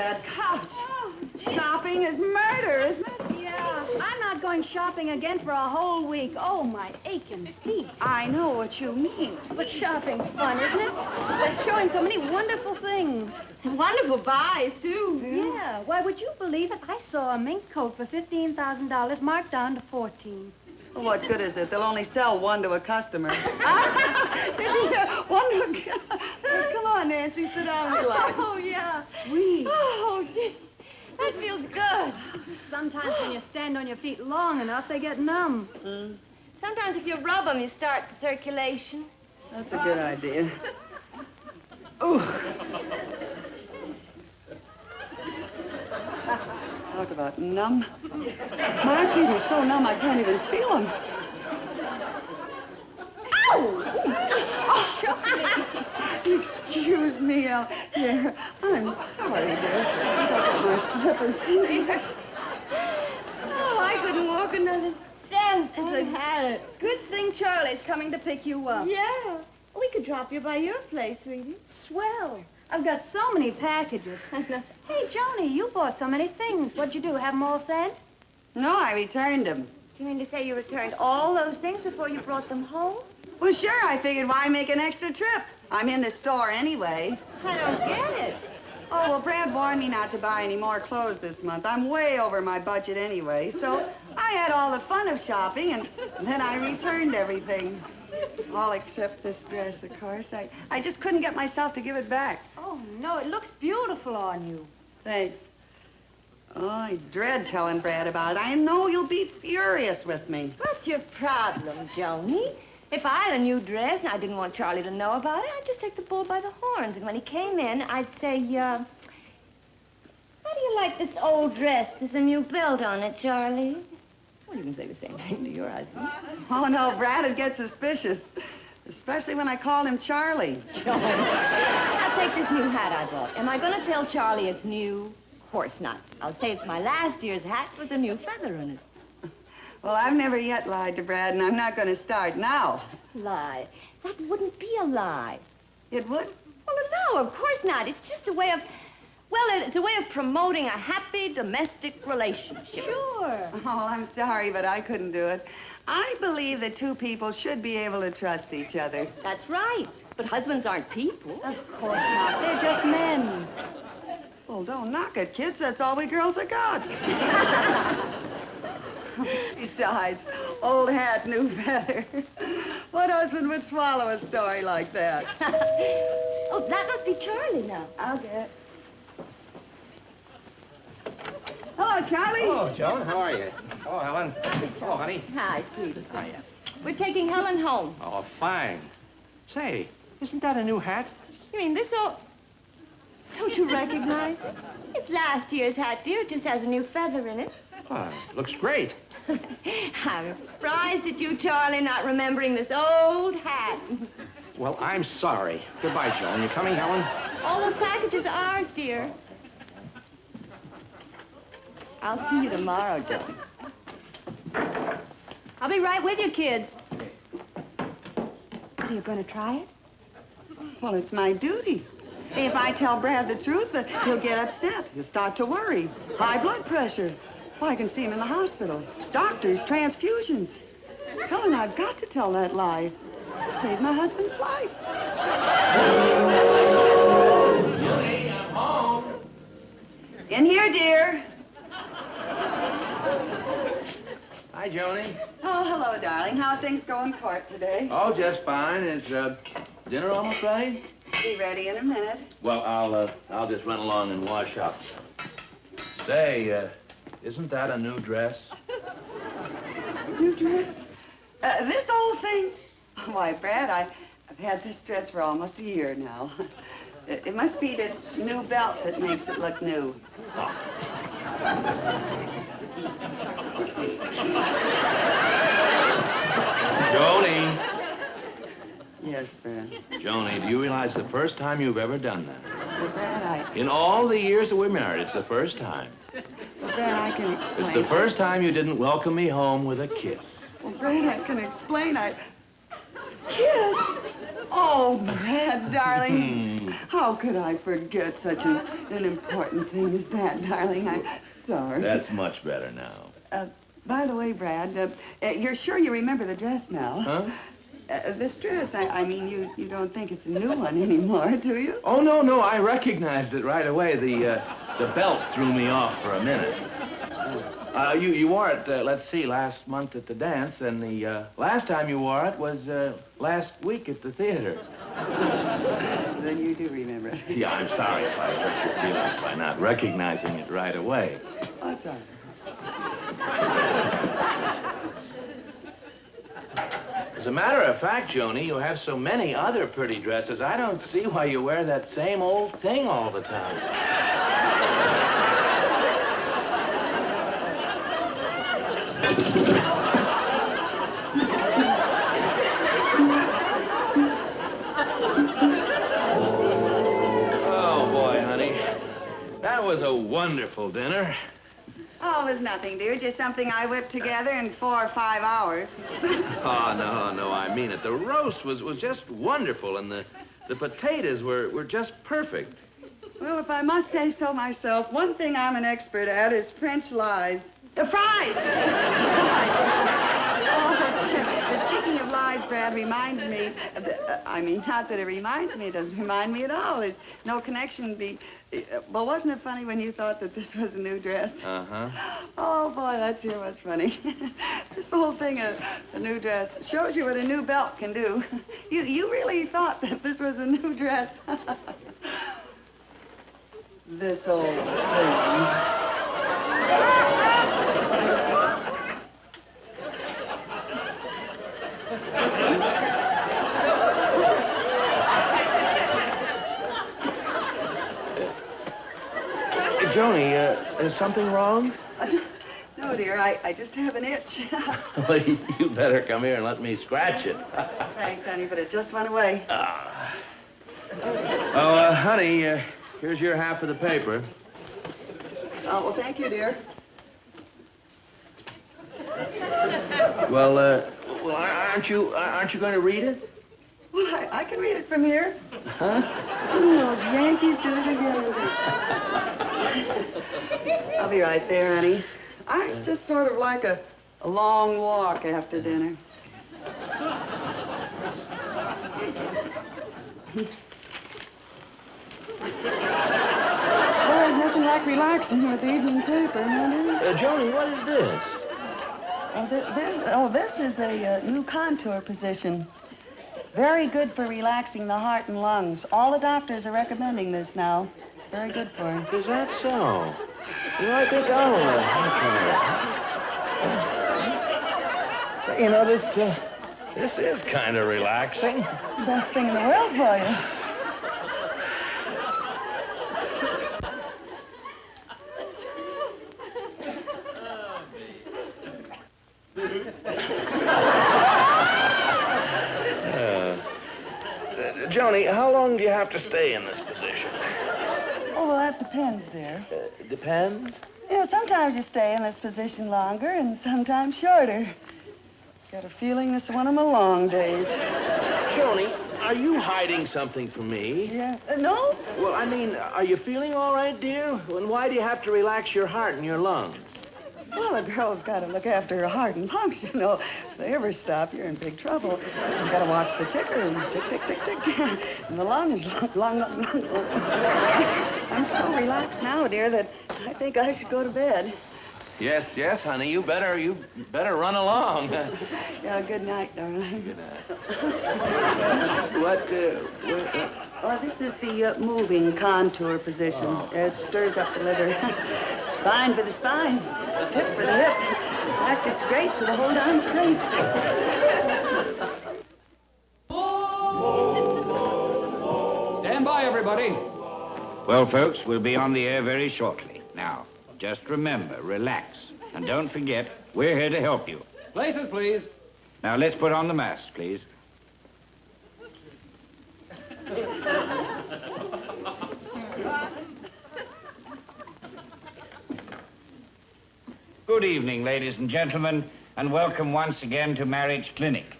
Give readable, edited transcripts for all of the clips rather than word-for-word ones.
that couch. Shopping is murder, isn't it? Yeah, I'm not going shopping again for a whole week. Oh, my aching feet. I know what you mean. But shopping's fun, isn't it? They're showing so many wonderful things. Some wonderful buys, too. Yeah. Why, would you believe it? I saw a mink coat for $15,000 marked down to 14. Well, what good is it? They'll only sell one to a customer. Come on, Nancy, sit down and relax. Oh, yeah. We. Oh, gee. That feels good. Sometimes when you stand on your feet long enough, they get numb. Sometimes if you rub them, you start the circulation. That's a good idea. Ooh. Talk about numb. My feet are so numb I can't even feel them. Ow! Excuse me, dear. I'm sorry, dear. I got my slippers here. Oh, I couldn't walk another step if I had it. Good thing Charlie's coming to pick you up. Yeah. We could drop you by your place, sweetie. Swell. I've got so many packages. Hey, Joni, you bought so many things. What'd you do, have them all sent? No, I returned them. Do you mean to say you returned all those things before you brought them home? Well, sure, I figured why make an extra trip? I'm in the store anyway. I don't get it. Oh, well, Brad warned me not to buy any more clothes this month. I'm way over my budget anyway, so I had all the fun of shopping, and then I returned everything. All except this dress, of course. I just couldn't get myself to give it back. Oh, no, it looks beautiful on you. Thanks. Oh, I dread telling Brad about it. I know you'll be furious with me. What's your problem, Joni? If I had a new dress and I didn't want Charlie to know about it, I'd just take the bull by the horns. And when he came in, I'd say, how do you like this old dress with the new belt on it, Charlie? Well, you can say the same thing to your husband. Oh, no, Brad would get suspicious. Especially when I called him Charlie. Joan, now take this new hat I bought. Am I going to tell Charlie it's new? Of course not. I'll say it's my last year's hat with a new feather in it. Well, I've never yet lied to Brad, and I'm not going to start now. Lie? That wouldn't be a lie. It would? Well, no, of course not. It's just a way of, well, it's a way of promoting a happy domestic relationship. Sure. Oh, I'm sorry, but I couldn't do it. I believe that two people should be able to trust each other. That's right. But husbands aren't people. Of course not. They're just men. Well, don't knock it, kids. That's all we girls have got. Besides, old hat, new feather. What husband would swallow a story like that? Oh, that must be Charlie now. I'll get. Hello, Charlie. Hello, Joan. How are you? Oh, Helen. Oh, honey. Hi, sweetie. Hiya. We're taking Helen home. Oh, fine. Say, isn't that a new hat? You mean this old... Don't you recognize it? It's last year's hat, dear. It just has a new feather in it. Oh, looks great. I'm surprised at you, Charlie, not remembering this old hat. Well, I'm sorry. Goodbye, Joan. You coming, Helen? All those packages are ours, dear. I'll see you tomorrow, Joan. I'll be right with you, kids. Are you going to try it? Well, it's my duty. If I tell Brad the truth, he'll get upset. He'll start to worry. High blood pressure. Well, I can see him in the hospital. Doctors, transfusions. Helen, I've got to tell that lie to save my husband's life. Julie, I'm home. In here, dear. Hi, Joni. Oh, hello, darling. How are things going in court today? Oh, just fine. Is dinner almost ready? Be ready in a minute. Well, I'll just run along and wash up. Say, isn't that a new dress? New dress? This old thing? Why, Brad, I've had this dress for almost a year now. It must be this new belt that makes it look new. Joni. Yes, Brad. Joni, do you realize the first time you've ever done that? Well, Brad, In all the years that we're married, it's the first time. Brad, I can explain. It's the first time you didn't welcome me home with a kiss. Well, Brad, I can explain. Kiss? Oh, Brad, darling. How could I forget such an important thing as that, darling? I'm sorry. That's much better now. By the way, Brad, you're sure you remember the dress now? Huh? This dress, I mean, you don't think it's a new one anymore, do you? Oh, no, I recognized it right away. The belt threw me off for a minute. You wore it, let's see, last month at the dance, and the last time you wore it was last week at the theater. Then you do remember it. Yeah, I'm sorry if I hurt your feelings by not recognizing it right away. Oh, it's all right. As a matter of fact, Joni, you have so many other pretty dresses, I don't see why you wear that same old thing all the time. Oh, boy, honey. That was a wonderful dinner. Oh, it was nothing, dear. Just something I whipped together in 4 or 5 hours. Oh, no, I mean it. The roast was just wonderful, and the potatoes were just perfect. Well, if I must say so myself, one thing I'm an expert at is French lies. The fries! Oh, speaking of lies, Brad, reminds me, I mean, not that it reminds me, it doesn't remind me at all. There's no connection well, wasn't it funny when you thought that this was a new dress? Uh-huh. Oh, boy, that sure was funny. This whole thing, a new dress, shows you what a new belt can do. You really thought that this was a new dress. This old thing. Joni, is something wrong? No, dear, I just have an itch. Well, you better come here and let me scratch it. Thanks, honey, but it just went away. Oh, honey, here's your half of the paper. Oh, well, thank you, dear. Well, aren't you going to read it? Well, I can read it from here. Huh? Those Yankees did it again. I'll be right there, honey. I just sort of like a long walk after dinner. Well, there's nothing like relaxing with the evening paper, honey. Joni, what is this? This is a new contour position. Very good for relaxing the heart and lungs. All the doctors are recommending this now. It's very good for you. Is that so? You know, I think I'll try it. So, you know, this is kind of relaxing. The best thing in the world for you. Joni, how long do you have to stay in this position? Oh, well, that depends, dear. Depends. You know, sometimes you stay in this position longer and sometimes shorter. Got a feeling this is one of my long days. Joni, are you hiding something from me? Yeah. No? Well, I mean, are you feeling all right, dear? And why do you have to relax your heart and your lungs? Well, a girl's got to look after her heart and lungs, you know. If they ever stop, you're in big trouble. You got to watch the ticker and tick, tick, tick, tick. And the lungs, lung. I'm so relaxed now, dear, that I think I should go to bed. Yes, honey. You better run along. Yeah, good night, darling. Good night. What? Oh, this is the moving contour position. It stirs up the liver. Spine for the spine, hip for the hip. In fact, it's great for the whole darn plate. Stand by, everybody. Well, folks, we'll be on the air very shortly. Now, just remember, relax. And don't forget, we're here to help you. Places, please. Now, let's put on the mask, please. Good evening, ladies and gentlemen, and welcome once again to Marriage Clinic.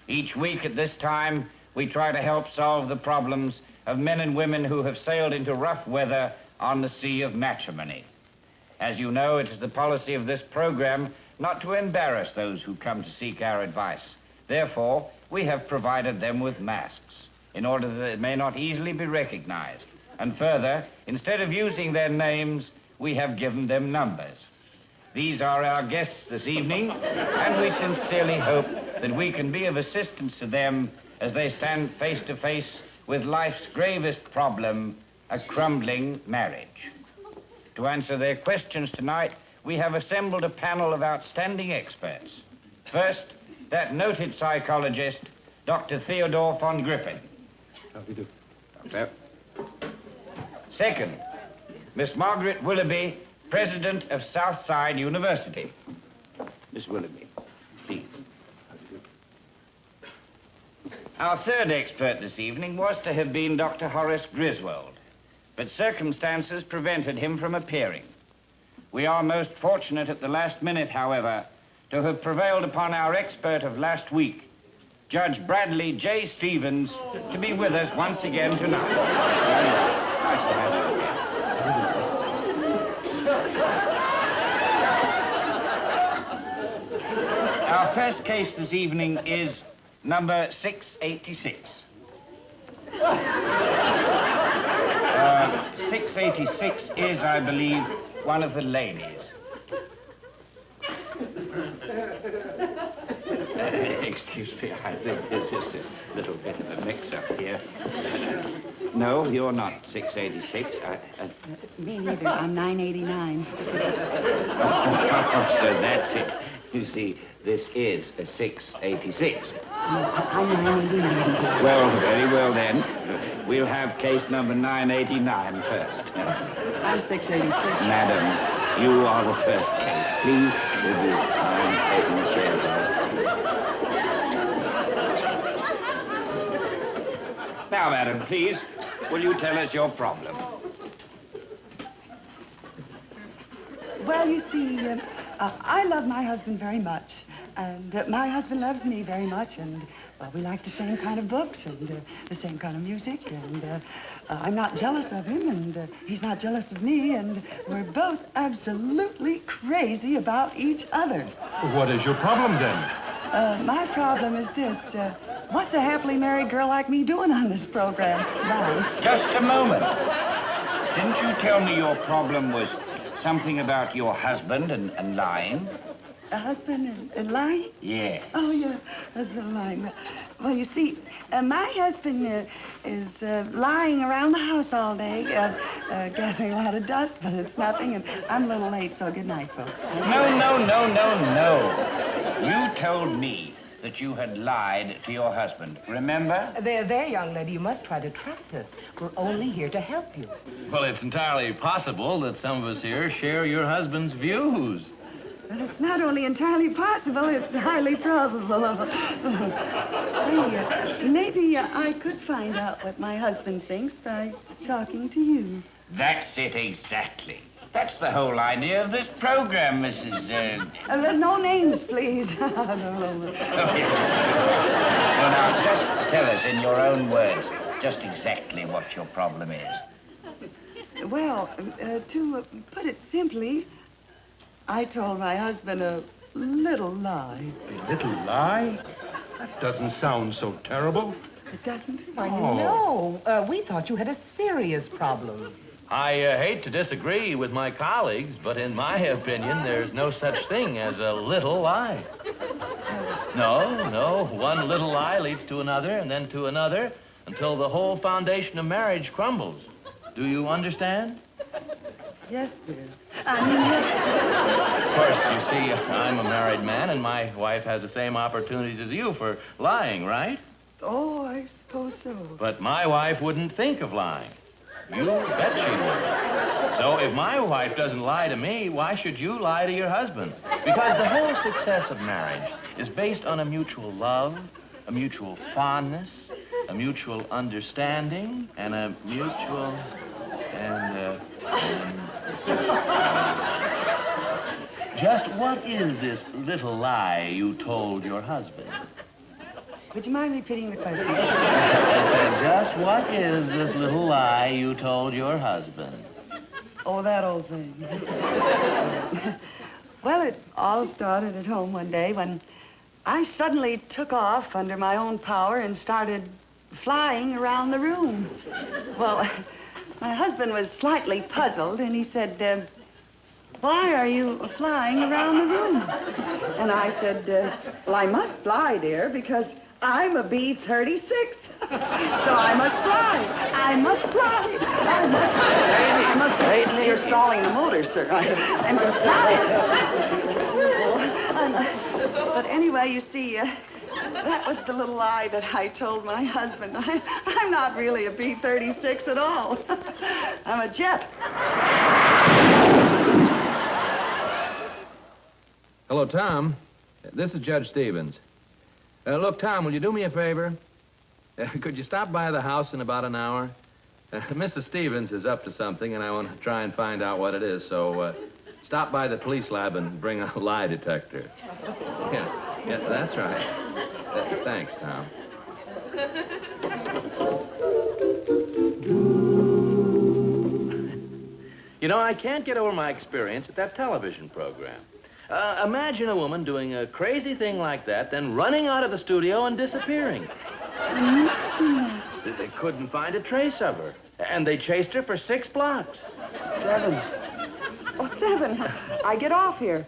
Each week at this time, we try to help solve the problems of men and women who have sailed into rough weather on the sea of matrimony. As you know, it is the policy of this program not to embarrass those who come to seek our advice. Therefore, we have provided them with masks in order that they may not easily be recognized. And further, instead of using their names, we have given them numbers. These are our guests this evening, and we sincerely hope that we can be of assistance to them as they stand face to face with life's gravest problem, a crumbling marriage. To answer their questions tonight, we have assembled a panel of outstanding experts. First, that noted psychologist, Dr. Theodore von Griffin. How do you do? Doctor. Second, Miss Margaret Willoughby, President of Southside University. Miss Willoughby, please. Our third expert this evening was to have been Dr. Horace Griswold, but circumstances prevented him from appearing. We are most fortunate at the last minute, however, to have prevailed upon our expert of last week, Judge Bradley J. Stevens, to be with us once again tonight. Nice to have you again. Our first case this evening is number 686. 686 is, I believe, one of the ladies. Excuse me, I think there's just a little bit of a mix-up here. No, you're not 686. Me neither. I'm 989. Oh, so that's it. You see, this is a 686. I'm 989. Well, very well then. We'll have case number 989 first. I'm 686. Madam, you are the first case. Please, would you mind taking a chair there? Now, madam, please, will you tell us your problem? Well, you see, I love my husband very much, and my husband loves me very much, and well, we like the same kind of books and the same kind of music, and I'm not jealous of him, and he's not jealous of me, and we're both absolutely crazy about each other. What is your problem, then? My problem is this. What's a happily married girl like me doing on this program? Bye. Just a moment. Didn't you tell me your problem was something about your husband and lying? A husband and lying? Yeah. Oh, yeah, husband and lying. Well, you see, my husband is lying around the house all day, gathering a lot of dust, but it's nothing, and I'm a little late, so good night, folks. No. You told me that you had lied to your husband, remember? There, young lady, you must try to trust us. We're only here to help you. Well, it's entirely possible that some of us here share your husband's views. But it's not only entirely possible, it's highly probable. See, maybe I could find out what my husband thinks by talking to you. That's it exactly. That's the whole idea of this program, Mrs. No names, please. No. Well, now, just tell us in your own words just exactly what your problem is. Well, to put it simply, I told my husband a little lie. A little lie? That doesn't sound so terrible. It doesn't? Why, no. We thought you had a serious problem. I hate to disagree with my colleagues, but in my opinion, there's no such thing as a little lie. No. One little lie leads to another, and then to another, until the whole foundation of marriage crumbles. Do you understand? Yes, dear. Of course, you see, I'm a married man, and my wife has the same opportunities as you for lying, right? Oh, I suppose so. But my wife wouldn't think of lying. You bet she would. So if my wife doesn't lie to me, why should you lie to your husband? Because the whole success of marriage is based on a mutual love, a mutual fondness, a mutual understanding, and a mutual... Just what is this little lie you told your husband? Would you mind repeating the question? I said, just what is this little lie you told your husband? Oh, that old thing. Well, it all started at home one day when I suddenly took off under my own power and started flying around the room. Well, my husband was slightly puzzled, and he said, why are you flying around the room? And I said, well, I must fly, dear, because I'm a B-36. So I must fly. I must fly. I must. You're stalling the motor, sir. I must fly. But anyway, you see, that was the little lie that I told my husband. I'm not really a B-36 at all. I'm a jet. Hello, Tom. This is Judge Stevens. Look, Tom, will you do me a favor? Could you stop by the house in about an hour? Mrs. Stevens is up to something, and I want to try and find out what it is, so stop by the police lab and bring a lie detector. Yeah, that's right. Thanks, Tom. You know, I can't get over my experience at that television program. Imagine a woman doing a crazy thing like that, then running out of the studio and disappearing. They couldn't find a trace of her, and they chased her for 6 blocks. 7. Oh, 7. I get off here.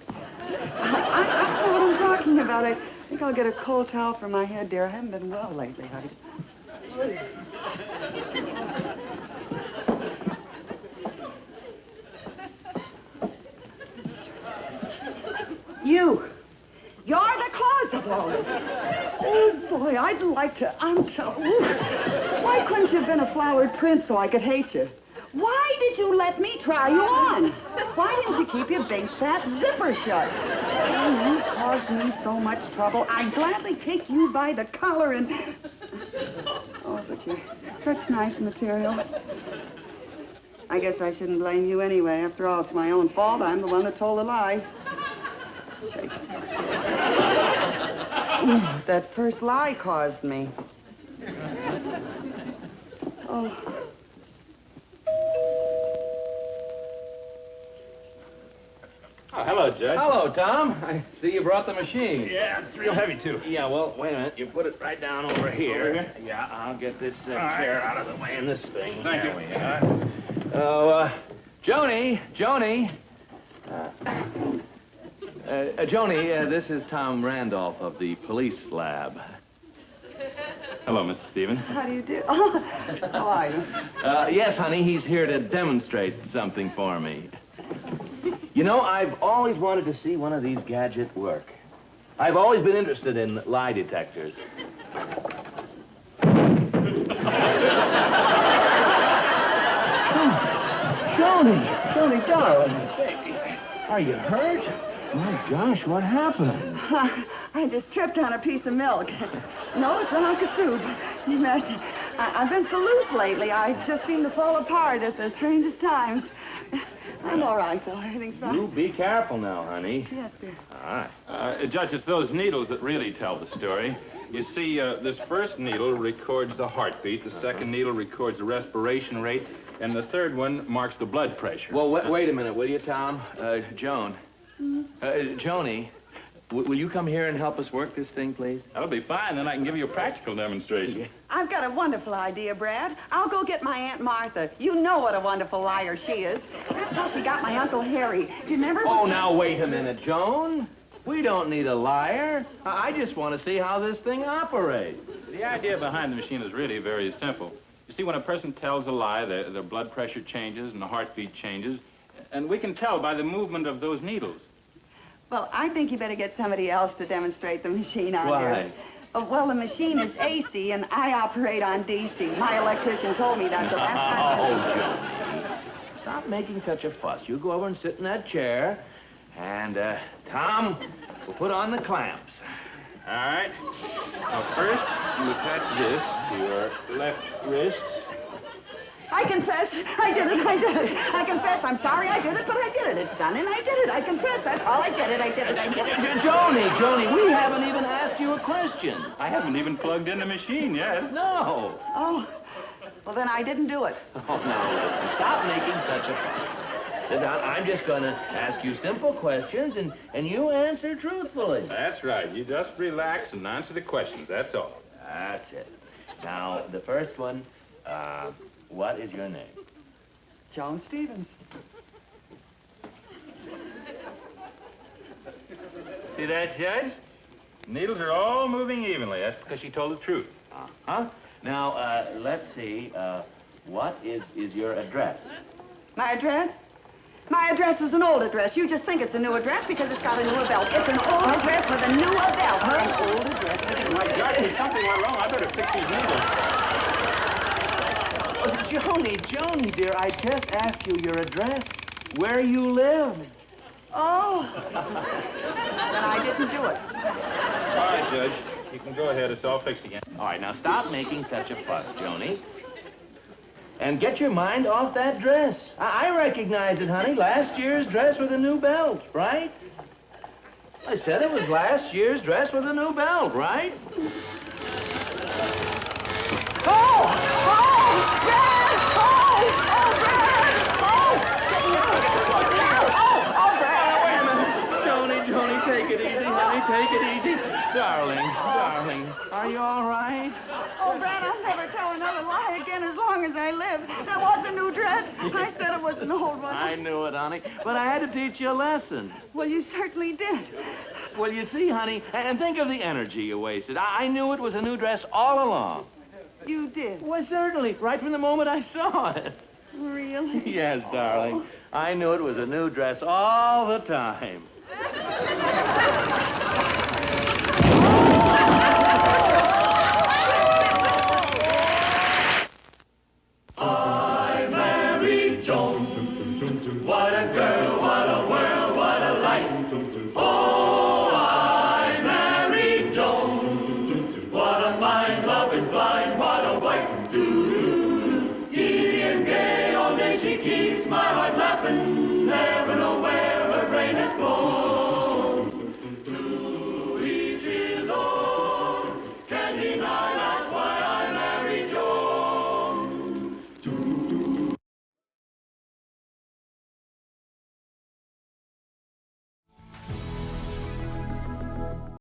I know what I'm talking about. I think I'll get a cold towel for my head, dear. I haven't been well lately, honey. You're the cause of all this. Oh, boy, I'd like to, why couldn't you have been a flowered prince so I could hate you? Why did you let me try you on? Why didn't you keep your big fat zipper shut? Oh, you caused me so much trouble. I'd gladly take you by the collar and... Oh, but you're such nice material. I guess I shouldn't blame you anyway. After all, it's my own fault. I'm the one that told the lie. Shake. That first lie caused me. Oh. Oh, hello, Judge. Hello, Tom. I see you brought the machine. Yeah, it's real heavy, too. Yeah, well, wait a minute. You put it right down over here. Over here? Yeah, I'll get this chair out of the way in this thing. Thank you. There we are. Oh, Joni. Joni, this is Tom Randolph of the police lab. Hello, Mrs. Stevens. How do you do? Oh, how are you? Yes, honey, he's here to demonstrate something for me. You know, I've always wanted to see one of these gadgets work. I've always been interested in lie detectors. Joni, darling, baby, are you hurt? My gosh, what happened? I just tripped on a piece of milk. No, it's a hunk of soup. You imagine, I've been so loose lately. I just seem to fall apart at the strangest times. I'm all right, though. Everything's fine. You be careful now, honey. Yes, dear. All right. Judge, it's those needles that really tell the story. You see, this first needle records the heartbeat, the second needle records the respiration rate, and the third one marks the blood pressure. Well, wait a minute, will you, Tom? Joan. Joni, will you come here and help us work this thing, please? That'll be fine, then I can give you a practical demonstration. I've got a wonderful idea, Brad. I'll go get my Aunt Martha. You know what a wonderful liar she is. That's how she got my Uncle Harry. Do you remember? Oh, now, wait a minute, Joan. We don't need a liar. I just want to see how this thing operates. The idea behind the machine is really very simple. You see, when a person tells a lie, their blood pressure changes and the heartbeat changes, and we can tell by the movement of those needles. Well, I think you better get somebody else to demonstrate the machine out Why? here. Well, the machine is AC, and I operate on DC. My electrician told me that, so that's not... Oh, Joan. Stop making such a fuss. You go over and sit in that chair, and, Tom, we'll put on the clamps. All right. Now, first, you attach this to your left wrist. I confess. I did it. I did it. I confess. I'm sorry I did it, but I did it. It's done, and I did it. I confess. That's all. I did it. I did it. I did it. Joni, we haven't even asked you a question. I haven't even plugged in the machine yet. No. Oh, well, then I didn't do it. Oh, now, listen, stop making such a fuss. Sit down. I'm just going to ask you simple questions, and you answer truthfully. That's right. You just relax and answer the questions, that's all. That's it. Now, the first one, what is your name? Joan Stevens. See that, Judge? Needles are all moving evenly. That's because she told the truth. Uh-huh. Now, let's see, what is your address? My address? My address is an old address. You just think it's a new address because it's got a newer belt. It's an old address with a newer belt. An old address with a newer belt. Judge, if something went wrong, I better fix these needles. Oh, Joni, dear, I just asked you your address, where you live. Oh. Then I didn't do it. All right, Judge. You can go ahead. It's all fixed again. All right, now stop making such a fuss, Joni. And get your mind off that dress. I recognize it, honey. Last year's dress with a new belt, right? I said it was last year's dress with a new belt, right? Oh! Oh! Brad! Oh! Oh, Brad! Oh! Get me out! Get me out! Oh! Oh, Brad! Wait a minute. Joni, take it easy, honey. Take it easy. Darling, are you all right? Oh, Brad, I'll never tell another lie again as long as I live. That was a new dress. I said it was an old one. I knew it, honey, but I had to teach you a lesson. Well, you certainly did. Well, you see, honey, and think of the energy you wasted. I knew it was a new dress all along. You did. Well, certainly, right from the moment I saw it. Really? Yes, darling. I knew it was a new dress all the time. I married Joan. What a girl, what a world, what a life. Oh, I married Joan. What a mind, love is blind, what a wife. Giddy and gay, all day she keeps my heart laughing.